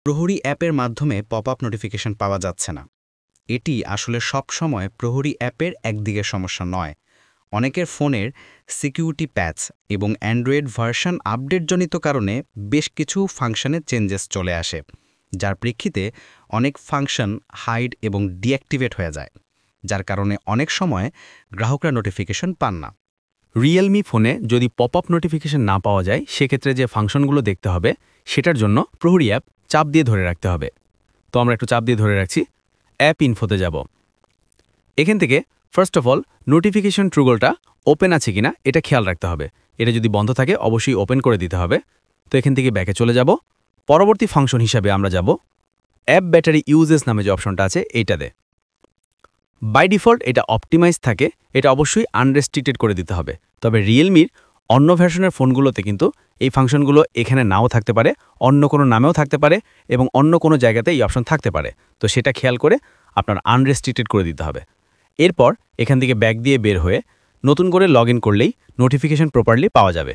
প্রহরী অ্যাপের মাধ্যমে পপআপ নোটিফিকেশন পাওয়া যাচ্ছে না। এটি আসলে সবসময় প্রহরী অ্যাপের একদিকের সমস্যা নয়। অনেকের ফোনের সিকিউরিটি প্যাচ এবং অ্যান্ড্রয়েড ভার্সন আপডেটজনিত কারণে বেশ কিছু ফাংশনে চেঞ্জেস চলে আসে, যার প্রেক্ষিতে অনেক ফাংশন হাইড এবং ডিঅ্যাক্টিভেট হয়ে যায়, যার কারণে অনেক সময় গ্রাহকরা নোটিফিকেশন পান না। রিয়েলমি ফোনে যদি পপআপ নোটিফিকেশন না পাওয়া যায়, সেক্ষেত্রে যে ফাংশনগুলো দেখতে হবে সেটার জন্য প্রহরী অ্যাপ চাপ দিয়ে ধরে রাখতে হবে। তো আমরা একটু চাপ দিয়ে ধরে রাখছি। অ্যাপ ইনফোতে যাব। এখান থেকে ফার্স্ট অফ অল নোটিফিকেশন ট্রুগলটা ওপেন আছে কিনা এটা খেয়াল রাখতে হবে। এটা যদি বন্ধ থাকে অবশ্যই ওপেন করে দিতে হবে। তো এখান থেকে ব্যাকে চলে যাব। পরবর্তী ফাংশন হিসাবে আমরা যাব অ্যাপ ব্যাটারি ইউজেস নামে যে অপশনটা আছে এইটাতে। বাই ডিফল্ট এটা অপটিমাইজ থাকে, এটা অবশ্যই আনরেস্ট্রিক্টেড করে দিতে হবে। তবে রিয়েলমির অন্য ভার্সনের ফোনগুলোতে কিন্তু এই ফাংশনগুলো এখানে নাও থাকতে পারে, অন্য কোনো নামেও থাকতে পারে এবং অন্য কোনো জায়গাতে এই অপশন থাকতে পারে। তো সেটা খেয়াল করে আপনার আনরেস্ট্রিক্টেড করে দিতে হবে। এরপর এখান থেকে ব্যাক দিয়ে বের হয়ে নতুন করে লগ ইন করলেই নোটিফিকেশন প্রপারলি পাওয়া যাবে।